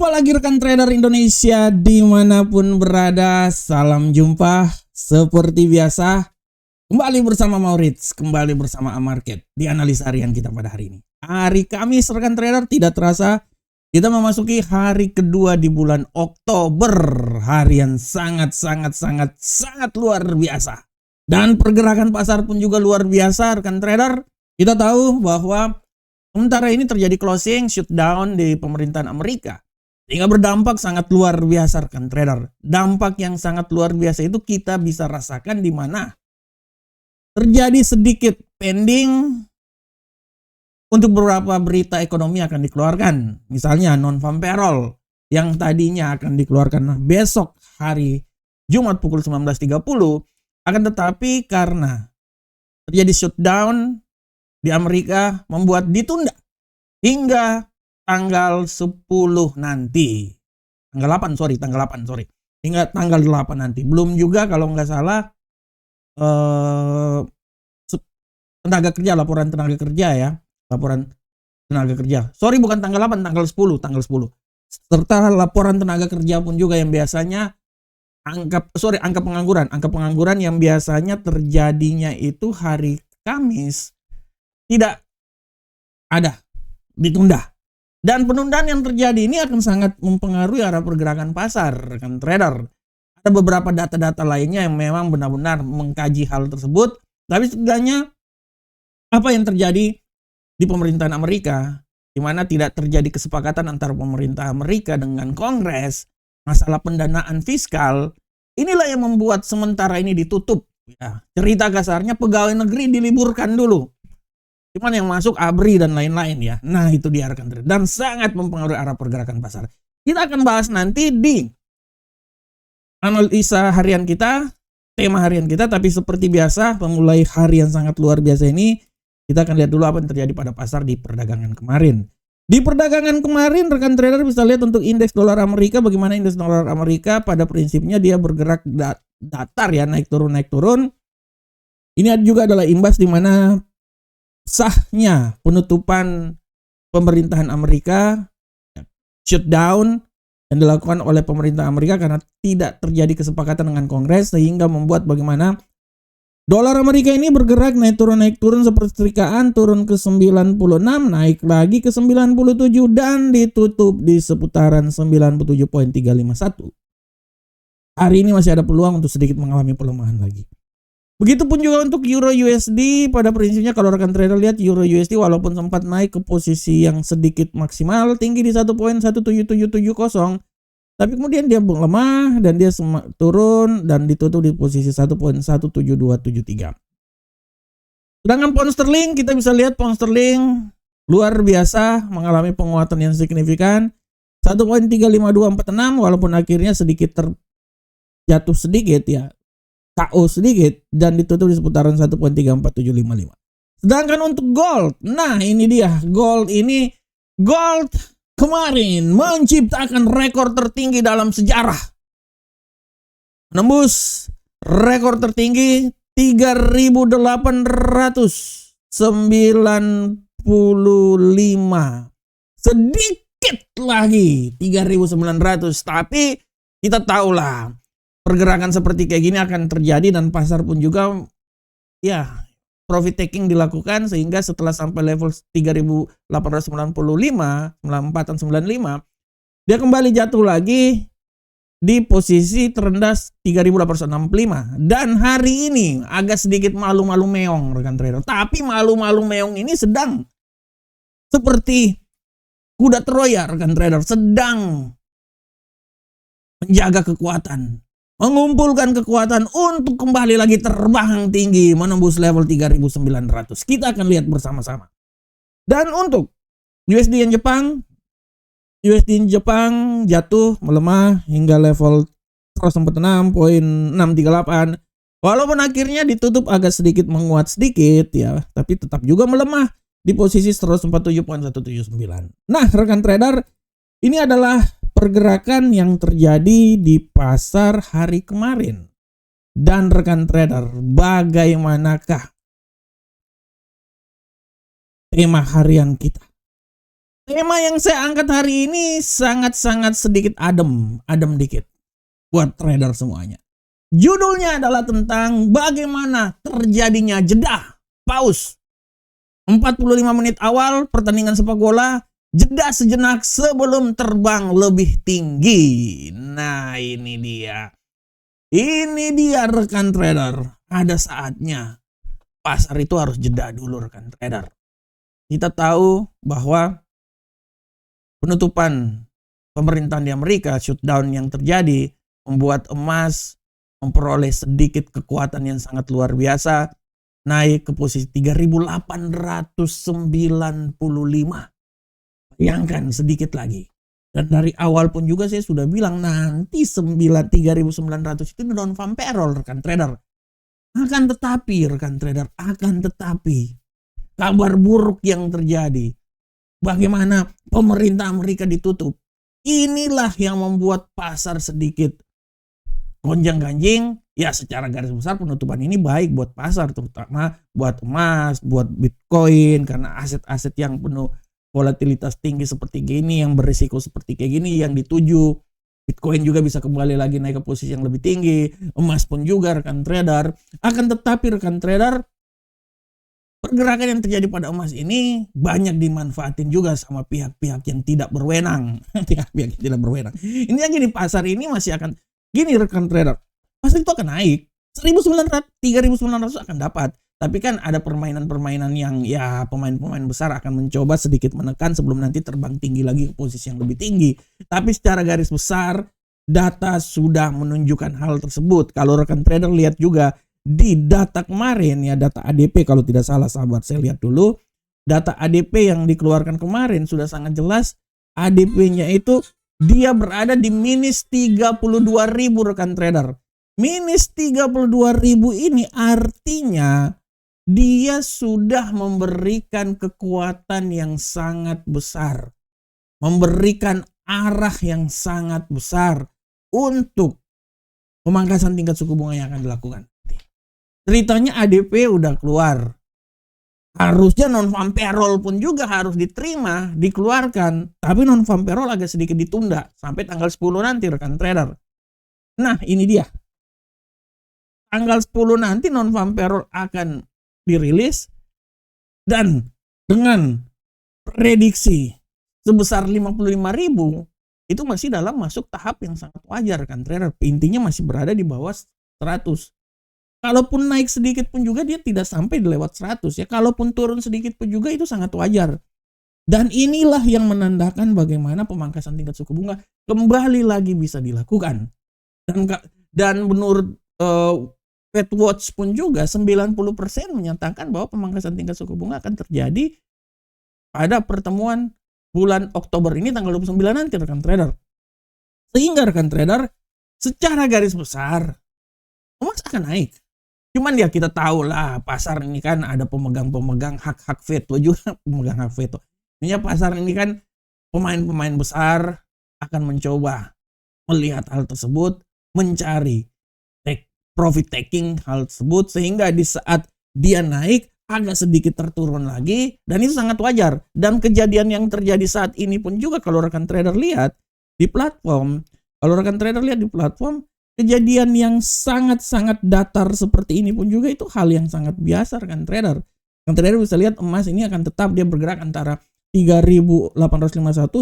Jumpa lagi rekan trader Indonesia dimanapun berada. Salam jumpa seperti biasa. Kembali bersama Maurits, kembali bersama Amarket di analisa harian kita pada hari ini. Hari Kamis rekan trader, tidak terasa kita memasuki hari kedua di bulan Oktober. Hari yang sangat luar biasa. Dan pergerakan pasar pun juga luar biasa rekan trader. Kita tahu bahwa sementara ini terjadi closing shutdown di pemerintahan Amerika. Sehingga berdampak sangat luar biasa rekan trader. Dampak yang sangat luar biasa itu kita bisa rasakan di mana terjadi sedikit pending untuk beberapa berita ekonomi akan dikeluarkan. Misalnya non-farm payroll yang tadinya akan dikeluarkan besok hari Jumat pukul 19.30. Akan tetapi karena terjadi shutdown di Amerika membuat ditunda hingga tanggal 10 nanti. Tanggal 8, sorry. Hingga tanggal 8 nanti. Belum juga kalau nggak salah tenaga kerja, laporan tenaga kerja ya. Laporan tenaga kerja. Sorry, bukan tanggal 8, tanggal 10. Serta laporan tenaga kerja pun juga yang biasanya angka pengangguran. Angka pengangguran yang biasanya terjadinya itu hari Kamis tidak ada, ditunda. Dan penundaan yang terjadi ini akan sangat mempengaruhi arah pergerakan pasar rekan trader. Ada beberapa data-data lainnya yang memang benar-benar mengkaji hal tersebut. Tapi setidaknya apa yang terjadi di pemerintahan Amerika, di mana tidak terjadi kesepakatan antara pemerintah Amerika dengan Kongres, masalah pendanaan fiskal, inilah yang membuat sementara ini ditutup. Ya, cerita kasarnya pegawai negeri diliburkan dulu. Cuman yang masuk ABRI dan lain-lain ya. Nah itu dia rekan trader. Dan sangat mempengaruhi arah pergerakan pasar. Kita akan bahas nanti di analisa harian kita, tema harian kita. Tapi seperti biasa, memulai hari yang sangat luar biasa ini, kita akan lihat dulu apa yang terjadi pada pasar di perdagangan kemarin. Di perdagangan kemarin, rekan trader bisa lihat untuk indeks dolar Amerika. Bagaimana indeks dolar Amerika pada prinsipnya dia bergerak datar ya, naik turun. Ini juga adalah imbas di mana sahnya penutupan pemerintahan Amerika, shutdown yang dilakukan oleh pemerintah Amerika karena tidak terjadi kesepakatan dengan Kongres, sehingga membuat bagaimana dolar Amerika ini bergerak naik turun seperti setrikaan, turun ke 96, naik lagi ke 97 dan ditutup di seputaran 97.351. Hari ini masih ada peluang untuk sedikit mengalami pelemahan lagi. Begitupun juga untuk Euro USD. Pada prinsipnya kalau rekan trader lihat Euro USD walaupun sempat naik ke posisi yang sedikit maksimal tinggi di 1.17770, tapi kemudian dia lemah dan dia turun dan ditutup di posisi 1.17273. Sedangkan pound sterling, kita bisa lihat pound sterling luar biasa mengalami penguatan yang signifikan 1.35246 walaupun akhirnya sedikit terjatuh sedikit ya. KO sedikit dan ditutup di seputaran 1.34755. Sedangkan untuk gold, nah ini dia gold kemarin menciptakan rekor tertinggi dalam sejarah. Menembus rekor tertinggi 3.895. Sedikit lagi 3.900, tapi kita tahulah pergerakan seperti kayak gini akan terjadi dan pasar pun juga ya profit taking dilakukan, sehingga setelah sampai level 3.895, 94 dan 95 dia kembali jatuh lagi di posisi terendah 3.865 dan hari ini agak sedikit malu-malu meong rekan trader. Tapi malu-malu meong ini sedang seperti kuda Troya rekan trader, sedang menjaga kekuatan, mengumpulkan kekuatan untuk kembali lagi terbang tinggi menembus level 3.900. Kita akan lihat bersama-sama. Dan untuk USD Jepang jatuh melemah hingga level 146.638. Walaupun akhirnya ditutup agak sedikit menguat sedikit ya, tapi tetap juga melemah di posisi 147.179. Nah, rekan trader, ini adalah pergerakan yang terjadi di pasar hari kemarin. Dan rekan trader, bagaimanakah tema harian kita? Tema yang saya angkat hari ini sangat-sangat sedikit adem dikit buat trader semuanya. Judulnya adalah tentang bagaimana terjadinya jeda, pause 45 menit awal pertandingan sepak bola, jeda sejenak sebelum terbang lebih tinggi. Nah, ini dia. Ini dia rekan trader. Ada saatnya pasar itu harus jeda dulu rekan trader. Kita tahu bahwa penutupan pemerintahan di Amerika, shutdown yang terjadi, membuat emas memperoleh sedikit kekuatan yang sangat luar biasa, naik ke posisi 3.895. Bayangkan sedikit lagi. Dan dari awal pun juga saya sudah bilang nanti 3.900 itu non farm payroll rekan trader. Akan tetapi rekan trader, kabar buruk yang terjadi. Bagaimana pemerintah Amerika ditutup. Inilah yang membuat pasar sedikit gonjang-ganjing. Ya, secara garis besar penutupan ini baik buat pasar, terutama buat emas, buat Bitcoin, karena aset-aset yang penuh volatilitas tinggi seperti gini, yang berisiko seperti kayak gini yang dituju. Bitcoin juga bisa kembali lagi naik ke posisi yang lebih tinggi, emas pun juga rekan trader. Akan tetapi rekan trader, pergerakan yang terjadi pada emas ini banyak dimanfaatin juga sama pihak-pihak yang tidak berwenang. Pihak-pihak yang tidak berwenang. Ini yang gini, pasar ini masih akan gini rekan trader. Pasar itu akan naik. 1.900, 3.900 akan dapat. Tapi kan ada permainan-permainan yang ya pemain-pemain besar akan mencoba sedikit menekan sebelum nanti terbang tinggi lagi ke posisi yang lebih tinggi. Tapi secara garis besar data sudah menunjukkan hal tersebut. Kalau rekan trader lihat juga di data kemarin ya, data ADP kalau tidak salah sahabat, saya lihat dulu data ADP yang dikeluarkan kemarin sudah sangat jelas. ADP-nya itu dia berada di minus 32.000 rekan trader. Minus 32.000 ini artinya dia sudah memberikan kekuatan yang sangat besar, memberikan arah yang sangat besar untuk pemangkasan tingkat suku bunga yang akan dilakukan. Ceritanya ADP udah keluar. Harusnya non-farm payroll pun juga harus diterima, dikeluarkan. Tapi non-farm payroll agak sedikit ditunda sampai tanggal 10 nanti rekan trader. Nah, ini dia. Tanggal 10 nanti non-farm payroll akan dirilis. Dan dengan prediksi sebesar 55.000, itu masih dalam masuk tahap yang sangat wajar rekan trader. Intinya masih berada di bawah 100. Kalaupun naik sedikit pun juga dia tidak sampai di lewat 100 ya. Kalaupun turun sedikit pun juga itu sangat wajar. Dan inilah yang menandakan bagaimana pemangkasan tingkat suku bunga kembali lagi bisa dilakukan. Dan menurut Fed Watch pun juga 90% menyatakan bahwa pemangkasan tingkat suku bunga akan terjadi pada pertemuan bulan Oktober ini tanggal 29 nanti rekan trader. Sehingga rekan trader secara garis besar emas akan naik. Cuman ya kita tahu lah pasar ini kan ada pemegang-pemegang hak-hak veto juga, pemegang hak veto. Ini pasar ini kan pemain-pemain besar akan mencoba melihat hal tersebut, mencari profit taking hal tersebut, sehingga di saat dia naik agak sedikit terturun lagi, dan itu sangat wajar. Dan kejadian yang terjadi saat ini pun juga kalau rekan trader lihat di platform, kejadian yang sangat-sangat datar seperti ini pun juga itu hal yang sangat biasa rekan trader. Rekan trader bisa lihat emas ini akan tetap dia bergerak antara 3.851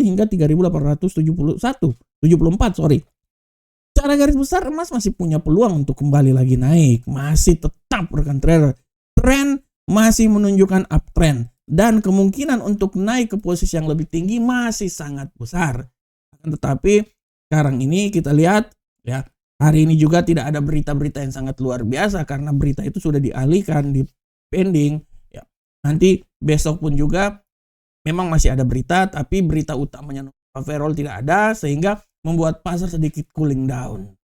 hingga 3.874. Secara garis besar emas masih punya peluang untuk kembali lagi naik. Masih tetap rekan trader. Tren masih menunjukkan uptrend. Dan kemungkinan untuk naik ke posisi yang lebih tinggi masih sangat besar. Tetapi sekarang ini kita lihat ya, hari ini juga tidak ada berita-berita yang sangat luar biasa karena berita itu sudah dialihkan, di pending. Ya, nanti besok pun juga memang masih ada berita, tapi berita utamanya payroll tidak ada, sehingga membuat pasar sedikit cooling down.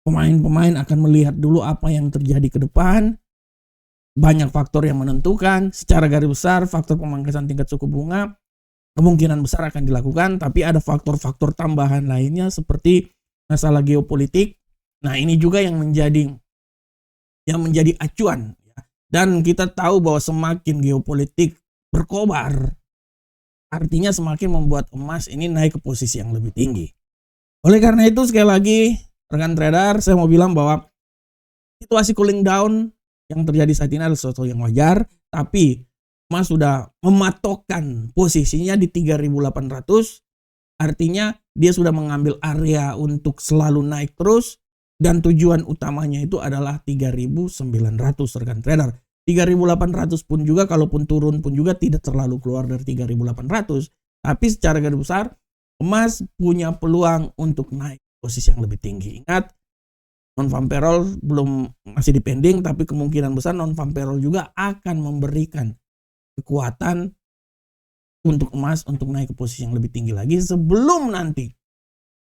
Pemain-pemain akan melihat dulu apa yang terjadi ke depan. Banyak faktor yang menentukan. Secara garis besar, faktor pemangkasan tingkat suku bunga kemungkinan besar akan dilakukan, tapi ada faktor-faktor tambahan lainnya seperti masalah geopolitik. Nah, ini juga yang menjadi acuan. Dan kita tahu bahwa semakin geopolitik berkobar, artinya semakin membuat emas ini naik ke posisi yang lebih tinggi. Oleh karena itu sekali lagi rekan trader, saya mau bilang bahwa situasi cooling down yang terjadi saat ini adalah sesuatu yang wajar, tapi emas sudah mematokkan posisinya di 3.800, artinya dia sudah mengambil area untuk selalu naik terus, dan tujuan utamanya itu adalah 3.900 rekan trader. 3.800 pun juga, kalaupun turun pun juga tidak terlalu keluar dari 3.800, tapi secara garis besar emas punya peluang untuk naik posisi yang lebih tinggi. Ingat, non-farm payroll masih dipending, tapi kemungkinan besar non-farm payroll juga akan memberikan kekuatan untuk emas untuk naik ke posisi yang lebih tinggi lagi sebelum nanti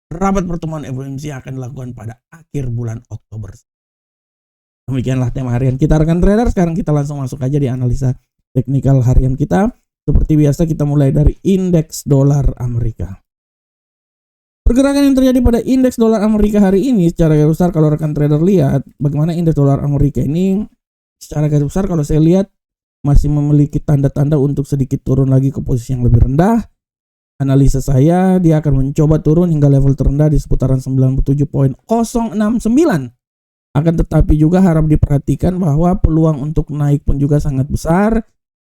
rapat pertemuan FOMC akan dilakukan pada akhir bulan Oktober. Demikianlah tema harian kita rekan trader. Sekarang kita langsung masuk aja di analisa teknikal harian kita. Seperti biasa kita mulai dari indeks dolar Amerika. Pergerakan yang terjadi pada indeks dolar Amerika hari ini secara garis besar, kalau rekan trader lihat bagaimana indeks dolar Amerika ini secara garis besar, kalau saya lihat masih memiliki tanda-tanda untuk sedikit turun lagi ke posisi yang lebih rendah. Analisa saya dia akan mencoba turun hingga level terendah di seputaran 97.069. Akan tetapi juga harap diperhatikan bahwa peluang untuk naik pun juga sangat besar.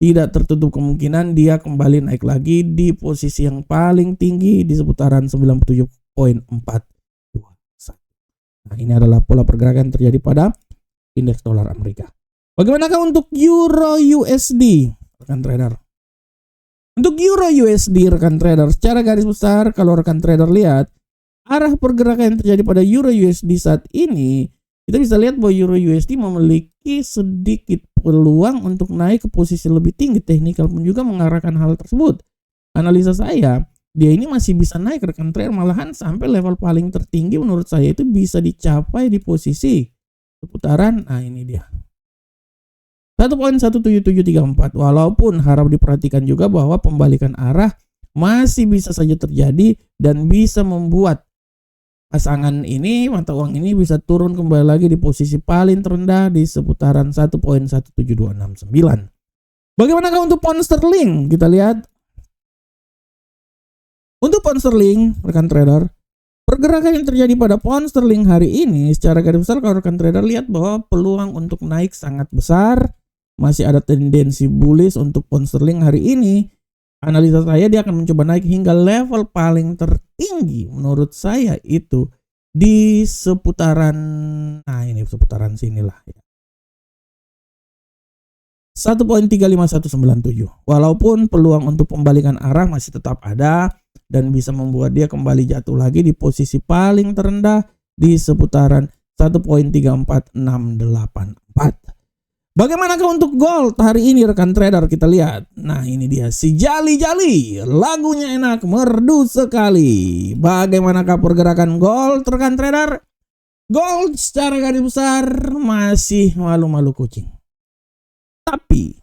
Tidak tertutup kemungkinan dia kembali naik lagi di posisi yang paling tinggi di seputaran 97.421. Nah, ini adalah pola pergerakan yang terjadi pada indeks dolar Amerika. Bagaimanakah untuk Euro USD rekan trader? Untuk Euro USD rekan trader, secara garis besar kalau rekan trader lihat arah pergerakan yang terjadi pada Euro USD saat ini, kita bisa lihat bahwa Euro USD memiliki sedikit peluang untuk naik ke posisi lebih tinggi. Teknikal pun juga mengarahkan hal tersebut. Analisa saya, dia ini masih bisa naik rekan trader, malahan sampai level paling tertinggi menurut saya itu bisa dicapai di posisi seputaran, nah ini dia 1.17734. Walaupun harap diperhatikan juga bahwa pembalikan arah masih bisa saja terjadi dan bisa membuat pasangan ini, mata uang ini bisa turun kembali lagi di posisi paling terendah di seputaran 1.17269. Bagaimanakah untuk pound sterling? Kita lihat. Untuk pound sterling, rekan trader, pergerakan yang terjadi pada pound sterling hari ini secara garis besar kalau rekan trader lihat bahwa peluang untuk naik sangat besar. Masih ada tendensi bullish untuk pound sterling hari ini. Analisa saya dia akan mencoba naik hingga level paling tertinggi menurut saya itu di seputaran, nah ini seputaran sinilah ya, 1.35197. Walaupun peluang untuk pembalikan arah masih tetap ada dan bisa membuat dia kembali jatuh lagi di posisi paling terendah di seputaran 1.34684. Bagaimanakah untuk gold hari ini rekan trader? Kita lihat. Nah ini dia si Jali-Jali. Lagunya enak, merdu sekali. Bagaimanakah pergerakan gold rekan trader? Gold secara garis besar masih malu-malu kucing. Tapi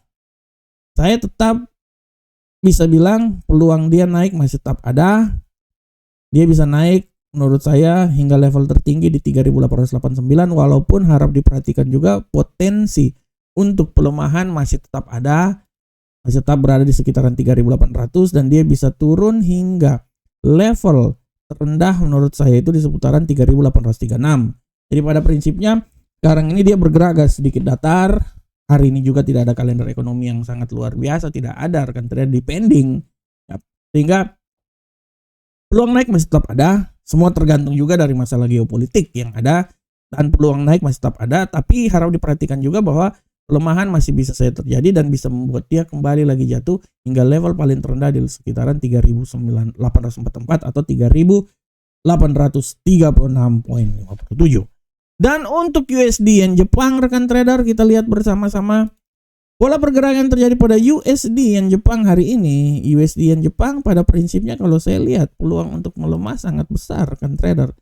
saya tetap bisa bilang peluang dia naik masih tetap ada. Dia bisa naik menurut saya hingga level tertinggi di 3.889. Walaupun harap diperhatikan juga potensi untuk pelemahan masih tetap ada, masih tetap berada di sekitaran 3.800 dan dia bisa turun hingga level terendah menurut saya itu di seputaran 3.836. Jadi pada prinsipnya sekarang ini dia bergerak agak sedikit datar. Hari ini juga tidak ada kalender ekonomi yang sangat luar biasa, tidak ada rekan trader depending. Sehingga peluang naik masih tetap ada. Semua tergantung juga dari masalah geopolitik yang ada dan peluang naik masih tetap ada, tapi harap diperhatikan juga bahwa pelemahan masih bisa saja terjadi dan bisa membuat dia kembali lagi jatuh hingga level paling terendah di sekitaran 3.844 atau 3.836.57. Dan untuk USD Yen Jepang rekan trader, kita lihat bersama-sama pola pergerakan terjadi pada USD Yen Jepang hari ini. USD Yen Jepang pada prinsipnya kalau saya lihat peluang untuk melemah sangat besar rekan trader.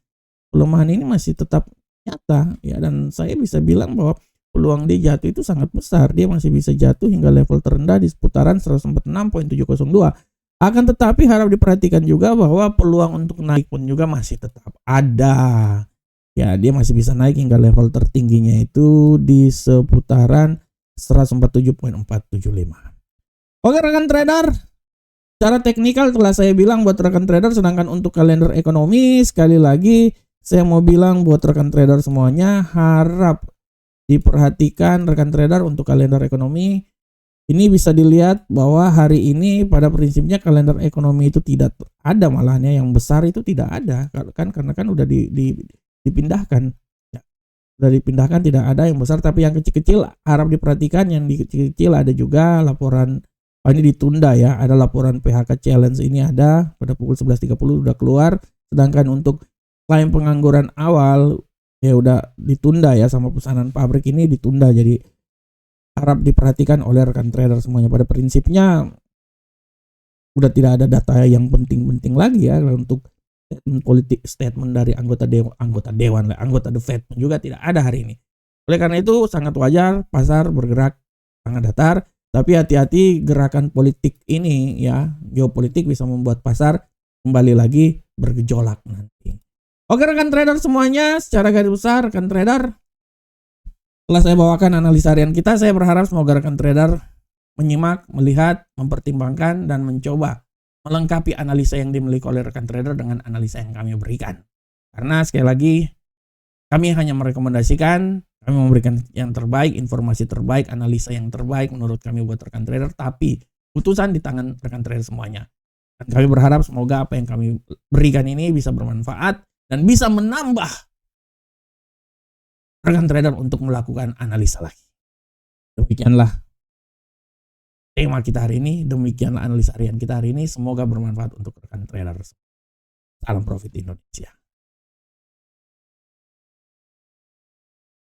Pelemahan ini masih tetap nyata ya, dan saya bisa bilang bahwa peluang dia jatuh itu sangat besar. Dia masih bisa jatuh hingga level terendah di seputaran 146.702. Akan tetapi harap diperhatikan juga bahwa peluang untuk naik pun juga masih tetap ada. Ya, dia masih bisa naik hingga level tertingginya itu di seputaran 147.475. Oke rekan trader, secara teknikal telah saya bilang buat rekan trader, sedangkan untuk kalender ekonomi sekali lagi saya mau bilang buat rekan trader semuanya, harap diperhatikan rekan trader untuk kalender ekonomi. Ini bisa dilihat bahwa hari ini pada prinsipnya kalender ekonomi itu tidak ada, malahnya yang besar itu tidak ada kan, karena kan udah dipindahkan ya. Udah dipindahkan, tidak ada yang besar, tapi yang kecil-kecil harap diperhatikan. Yang di kecil-kecil ada juga laporan, ini ditunda ya, ada laporan PHK challenge ini ada pada pukul 11.30 udah keluar, sedangkan untuk klaim pengangguran awal ya udah ditunda ya, sama pesanan pabrik ini ditunda. Jadi harap diperhatikan oleh rekan trader semuanya. Pada prinsipnya udah tidak ada data yang penting-penting lagi ya untuk statement politik, statement dari anggota The Fed juga tidak ada hari ini. Oleh karena itu sangat wajar pasar bergerak sangat datar, tapi hati-hati gerakan politik ini ya, geopolitik bisa membuat pasar kembali lagi bergejolak nanti. Oke rekan trader semuanya, secara garis besar rekan trader, setelah saya bawakan analisa harian kita, saya berharap semoga rekan trader menyimak, melihat, mempertimbangkan, dan mencoba melengkapi analisa yang dimiliki oleh rekan trader dengan analisa yang kami berikan. Karena sekali lagi, kami hanya merekomendasikan, kami memberikan yang terbaik, informasi terbaik, analisa yang terbaik menurut kami buat rekan trader, tapi putusan di tangan rekan trader semuanya. Dan kami berharap semoga apa yang kami berikan ini bisa bermanfaat dan bisa menambah rekan trader untuk melakukan analisa lagi. Demikianlah tema kita hari ini, demikianlah analisa harian kita hari ini. Semoga bermanfaat untuk rekan trader. Salam profit Indonesia.